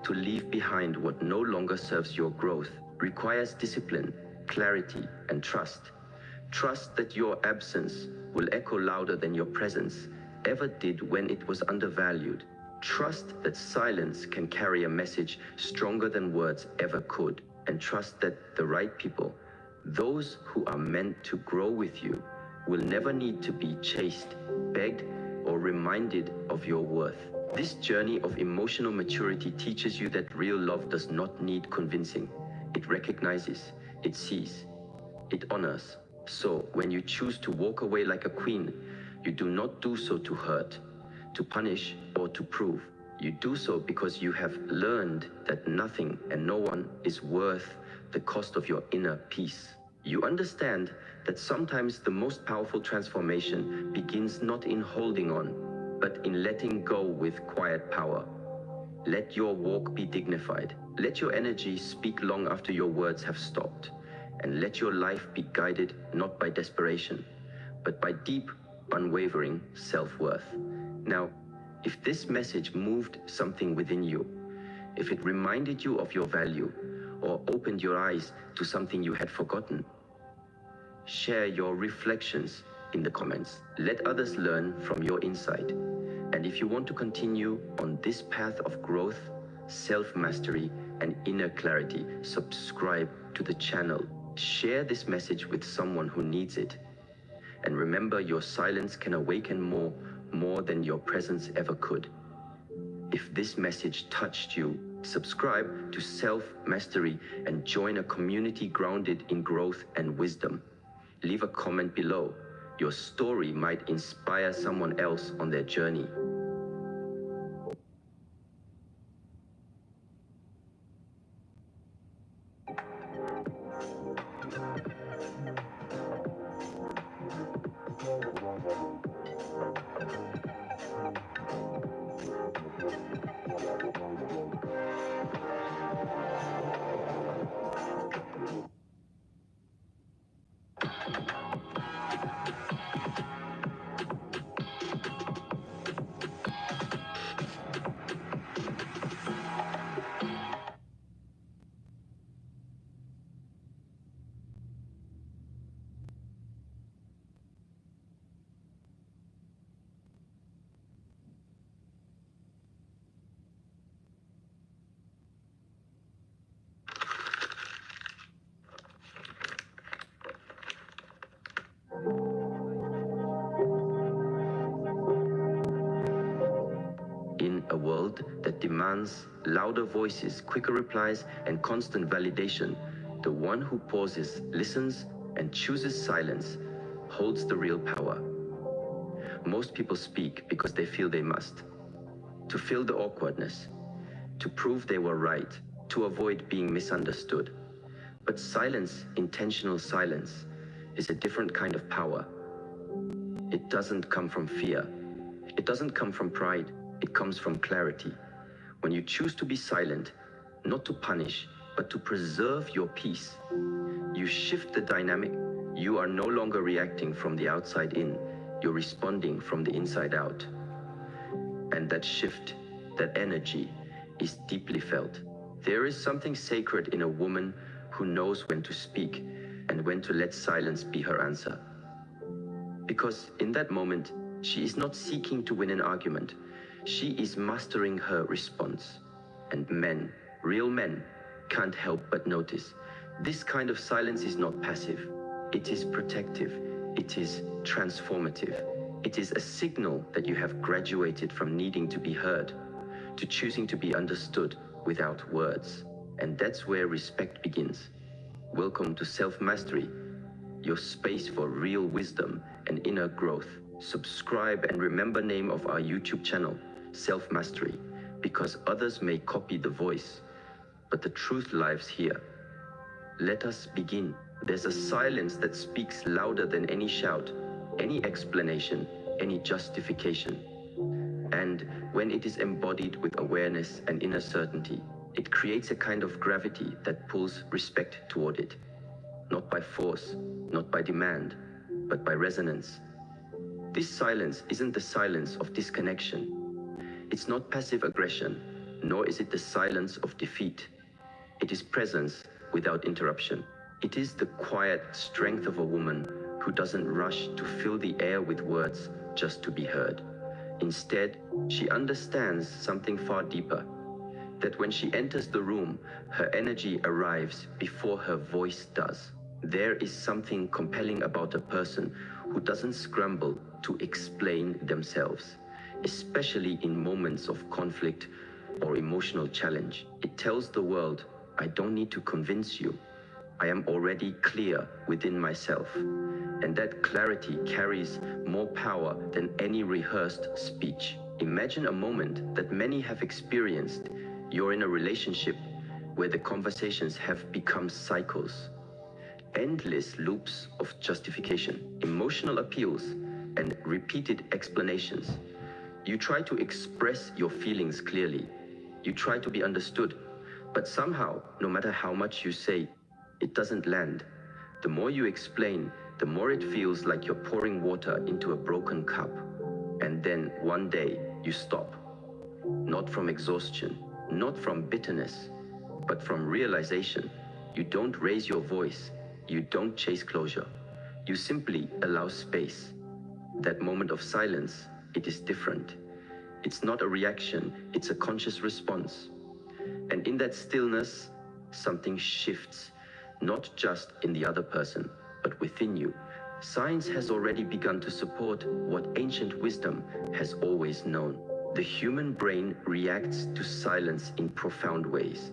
to leave behind what no longer serves your growth, requires discipline, clarity, and trust. Trust that your absence will echo louder than your presence ever did when it was undervalued. Trust that silence can carry a message stronger than words ever could. And trust that the right people, those who are meant to grow with you, will never need to be chased, begged, or reminded of your worth. This journey of emotional maturity teaches you that real love does not need convincing. It recognizes, it sees, it honors. So, when you choose to walk away like a queen, you do not do so to hurt, to punish, or to prove. You do so because you have learned that nothing and no one is worth the cost of your inner peace. You understand that sometimes the most powerful transformation begins not in holding on, but in letting go with quiet power. Let your walk be dignified. Let your energy speak long after your words have stopped. And let your life be guided not by desperation, but by deep, unwavering self-worth. Now, if this message moved something within you, if it reminded you of your value, or opened your eyes to something you had forgotten, share your reflections in the comments. Let others learn from your insight. And if you want to continue on this path of growth, self-mastery, and inner clarity, subscribe to the channel. Share this message with someone who needs it. And remember, your silence can awaken more than your presence ever could. If this message touched you, subscribe to Self-Mastery and join a community grounded in growth and wisdom. Leave a comment below. Your story might inspire someone else on their journey. a world that demands louder voices, quicker replies, and constant validation, the one who pauses, listens, and chooses silence holds the real power. Most people speak because they feel they must, to fill the awkwardness, to prove they were right, to avoid being misunderstood. But silence, intentional silence, is a different kind of power. It doesn't come from fear. It doesn't come from pride. It comes from clarity. When you choose to be silent, not to punish, but to preserve your peace, you shift the dynamic. You are no longer reacting from the outside in. You're responding from the inside out. And that shift, that energy, is deeply felt. There is something sacred in a woman who knows when to speak and when to let silence be her answer. Because in that moment, she is not seeking to win an argument. She is mastering her response. And men, real men, can't help but notice. This kind of silence is not passive. It is protective. It is transformative. It is a signal that you have graduated from needing to be heard to choosing to be understood without words. And that's where respect begins. Welcome to Self-Mastery, your space for real wisdom and inner growth. Subscribe and remember name of our YouTube channel, Self-Mastery, because others may copy the voice, but the truth lives here. Let us begin. There's a silence that speaks louder than any shout, any explanation, any justification. And when it is embodied with awareness and inner certainty, it creates a kind of gravity that pulls respect toward it. Not by force, not by demand, but by resonance. This silence isn't the silence of disconnection. It's not passive aggression, nor is it the silence of defeat. It is presence without interruption. It is the quiet strength of a woman who doesn't rush to fill the air with words just to be heard. Instead, she understands something far deeper. That when she enters the room, her energy arrives before her voice does. There is something compelling about a person who doesn't scramble to explain themselves, especially in moments of conflict or emotional challenge. It tells the world, I don't need to convince you. I am already clear within myself. And that clarity carries more power than any rehearsed speech. Imagine a moment that many have experienced. You're in a relationship where the conversations have become cycles. Endless loops of justification, emotional appeals, and repeated explanations. You try to express your feelings clearly. You try to be understood. But somehow, no matter how much you say, it doesn't land. The more you explain, the more it feels like you're pouring water into a broken cup. And then one day you stop. Not from exhaustion, not from bitterness, but from realization. You don't raise your voice. You don't chase closure. You simply allow space. That moment of silence, it is different. It's not a reaction, it's a conscious response. And in that stillness, something shifts. Not just in the other person, but within you. Science has already begun to support what ancient wisdom has always known. The human brain reacts to silence in profound ways.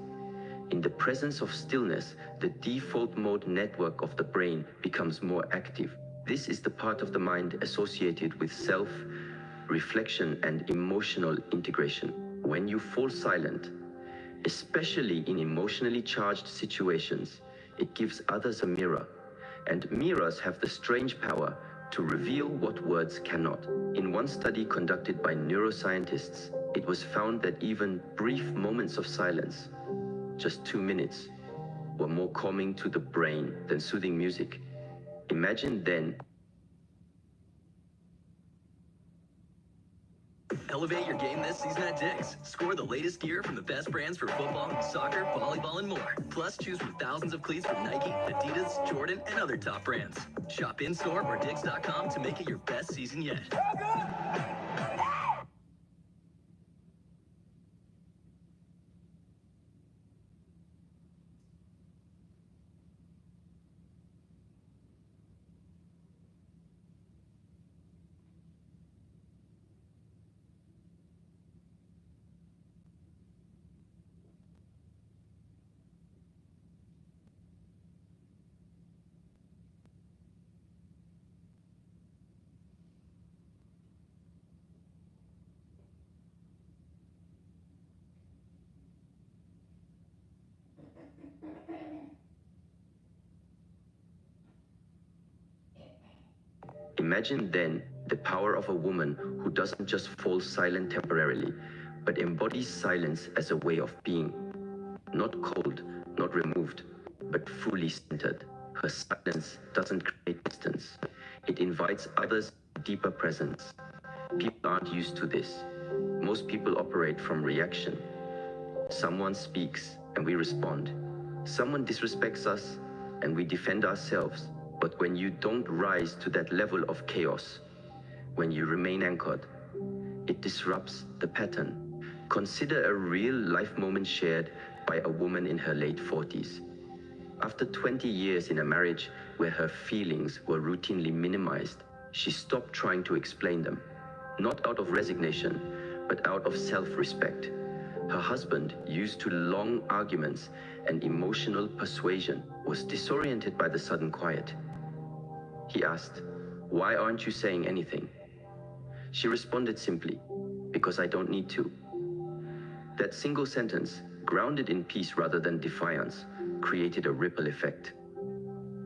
In the presence of stillness, the default mode network of the brain becomes more active. This is the part of the mind associated with self, reflection, and emotional integration. When you fall silent, especially in emotionally charged situations, it gives others a mirror. And mirrors have the strange power to reveal what words cannot. In one study conducted by neuroscientists, it was found that even brief moments of silence, just 2 minutes, were more calming to the brain than soothing music. Imagine then. Elevate your game this season at Dick's. Score the latest gear from the best brands for football, soccer, volleyball, and more. Plus, choose from thousands of cleats from Nike, Adidas, Jordan, and other top brands. Shop in-store or Dicks.com to make it your best season yet. Imagine then the power of a woman who doesn't just fall silent temporarily, but embodies silence as a way of being. Not cold, not removed, but fully centered. Her silence doesn't create distance. It invites others to deeper presence. People aren't used to this. Most people operate from reaction. Someone speaks and we respond. Someone disrespects us and we defend ourselves. But when you don't rise to that level of chaos, when you remain anchored, it disrupts the pattern. Consider a real life moment shared by a woman in her late 40s. After 20 years in a marriage where her feelings were routinely minimized, she stopped trying to explain them, not out of resignation, but out of self-respect. Her husband, used to long arguments and emotional persuasion, was disoriented by the sudden quiet. He asked, "Why aren't you saying anything?" She responded simply, "Because I don't need to." That single sentence, grounded in peace rather than defiance, created a ripple effect.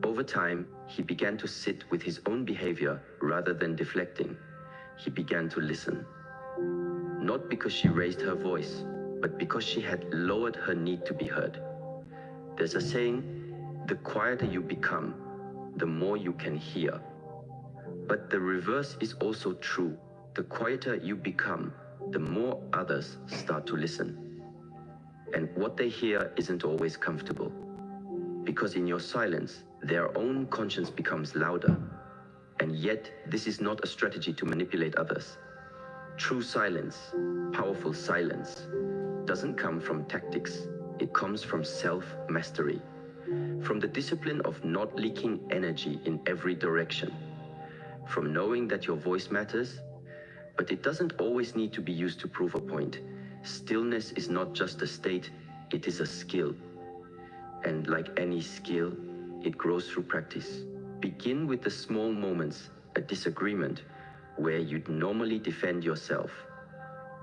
Over time, he began to sit with his own behavior rather than deflecting. He began to listen. Not because she raised her voice, but because she had lowered her need to be heard. There's a saying, the quieter you become, the more you can hear. But the reverse is also true. The quieter you become, the more others start to listen. And what they hear isn't always comfortable. Because in your silence, their own conscience becomes louder. And yet, this is not a strategy to manipulate others. True silence, powerful silence, doesn't come from tactics. It comes from self-mastery. From the discipline of not leaking energy in every direction. From knowing that your voice matters, but it doesn't always need to be used to prove a point. Stillness is not just a state, it is a skill. And like any skill, it grows through practice. Begin with the small moments, a disagreement where you'd normally defend yourself,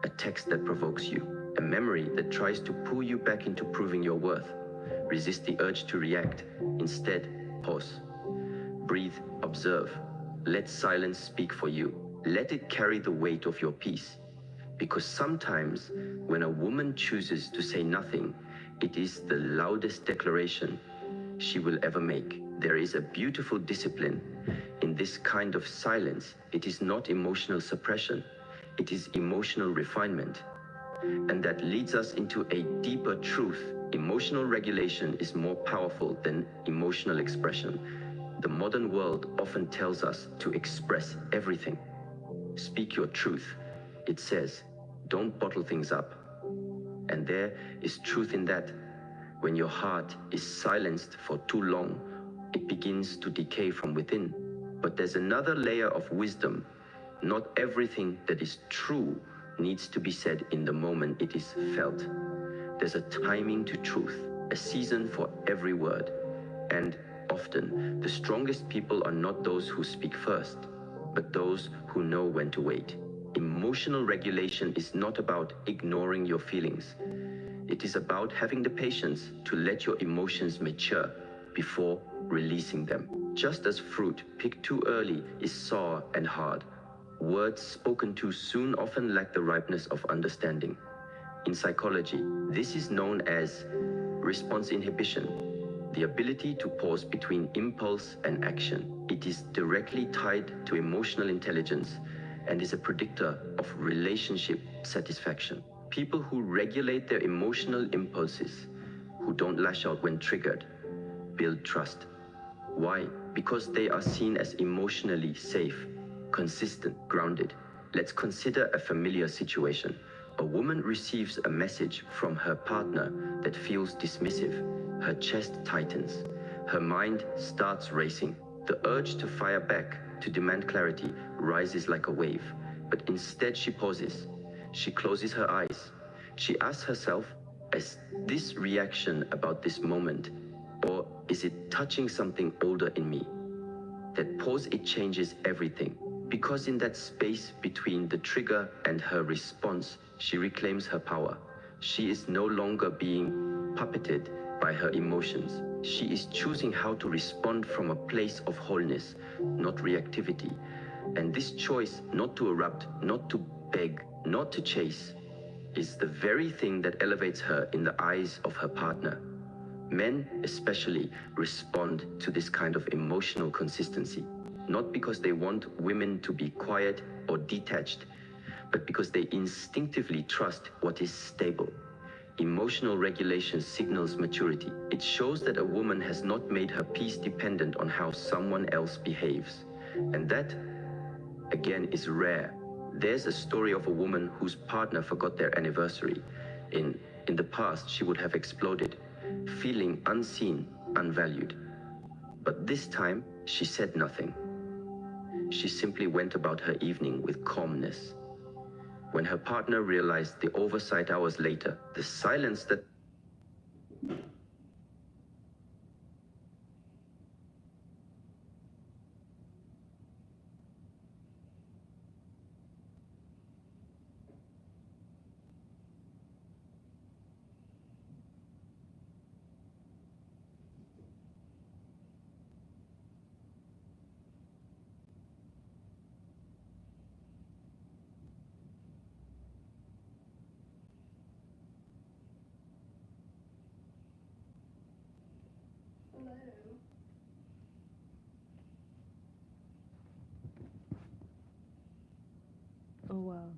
a text that provokes you, a memory that tries to pull you back into proving your worth. Resist the urge to react. Instead, pause. Breathe, observe. Let silence speak for you. Let it carry the weight of your peace. Because sometimes, when a woman chooses to say nothing, it is the loudest declaration she will ever make. There is a beautiful discipline in this kind of silence. It is not emotional suppression. It is emotional refinement. And that leads us into a deeper truth. Emotional regulation is more powerful than emotional expression. The modern world often tells us to express everything. Speak your truth. It says, don't bottle things up. And there is truth in that. When your heart is silenced for too long, it begins to decay from within. But there's another layer of wisdom. Not everything that is true needs to be said in the moment it is felt. There's a timing to truth, a season for every word. And often, the strongest people are not those who speak first, but those who know when to wait. Emotional regulation is not about ignoring your feelings. It is about having the patience to let your emotions mature before releasing them. Just as fruit picked too early is sour and hard, words spoken too soon often lack the ripeness of understanding. In psychology, this is known as response inhibition, the ability to pause between impulse and action. It is directly tied to emotional intelligence and is a predictor of relationship satisfaction. People who regulate their emotional impulses, who don't lash out when triggered, build trust. Why? Because they are seen as emotionally safe, consistent, grounded. Let's consider a familiar situation. A woman receives a message from her partner that feels dismissive. Her chest tightens. Her mind starts racing. The urge to fire back, to demand clarity, rises like a wave. But instead she pauses. She closes her eyes. She asks herself, is this reaction about this moment, or is it touching something older in me? That pause, it changes everything. Because in that space between the trigger and her response, she reclaims her power. She is no longer being puppeted by her emotions. She is choosing how to respond from a place of wholeness, not reactivity. And this choice not to erupt, not to beg, not to chase, is the very thing that elevates her in the eyes of her partner. Men, especially, respond to this kind of emotional consistency, not because they want women to be quiet or detached, but because they instinctively trust what is stable. Emotional regulation signals maturity. It shows that a woman has not made her peace dependent on how someone else behaves. And that, again, is rare. There's a story of a woman whose partner forgot their anniversary. In the past, she would have exploded, feeling unseen, unvalued. But this time, she said nothing. She simply went about her evening with calmness. When her partner realized the oversight hours later, the silence that Oh wow.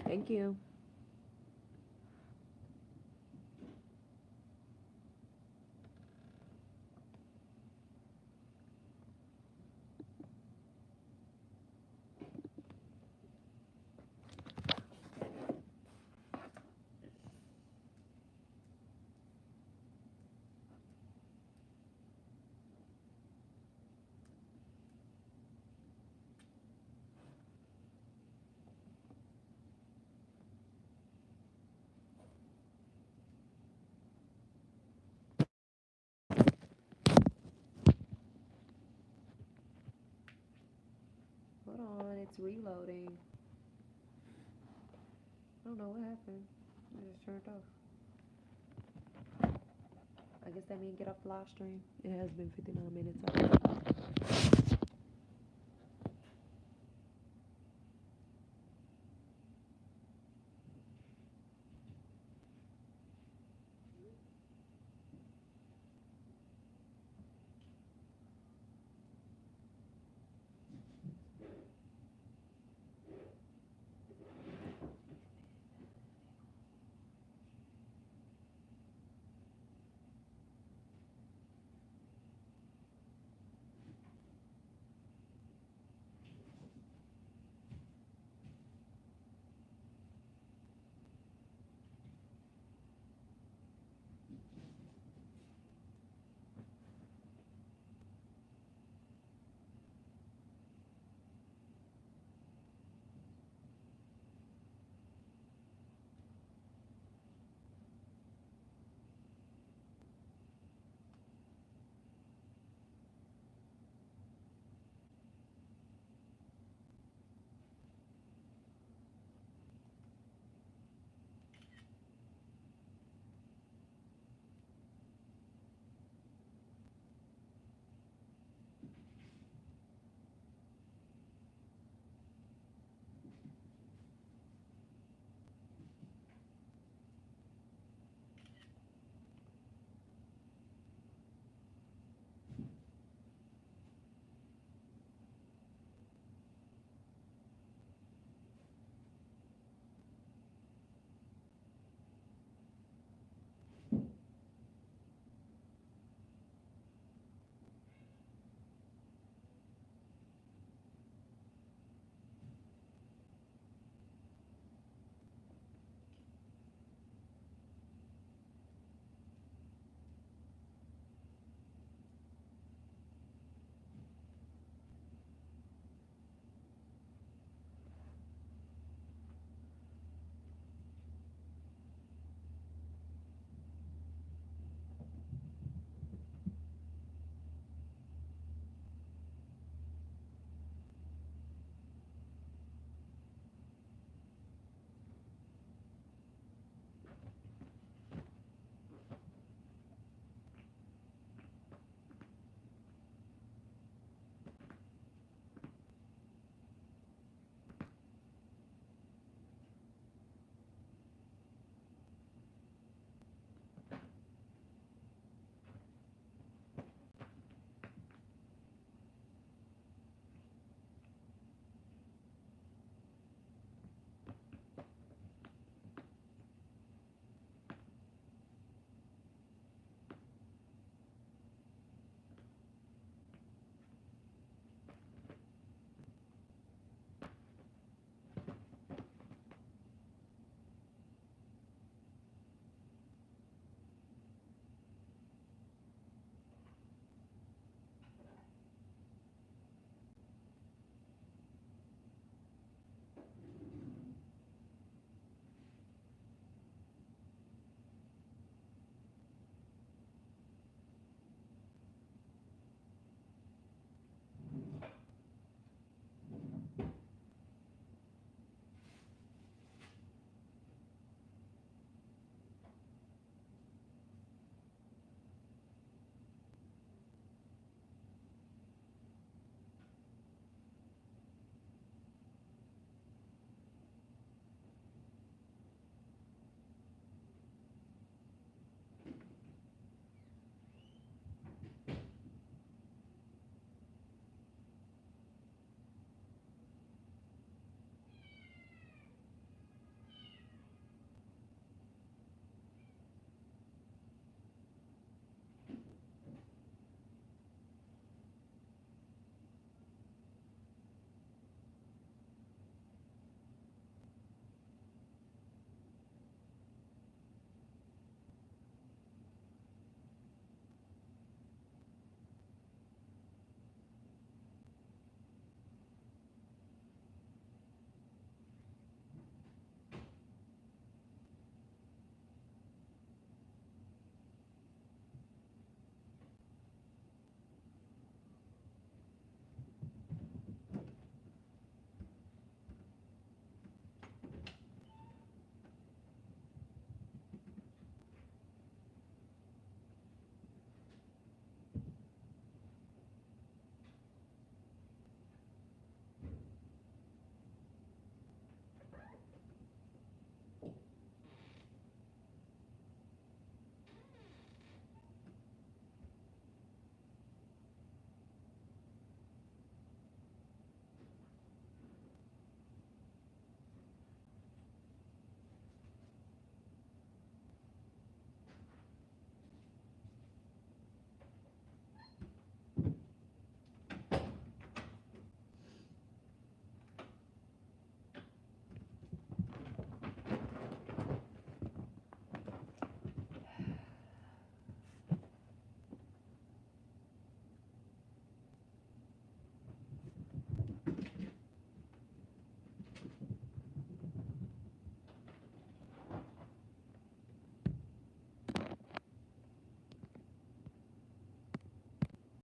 Thank you. Hold on, it's reloading. I don't know what happened. It just turned off. I guess that means get off the live stream. It has been 59 minutes already.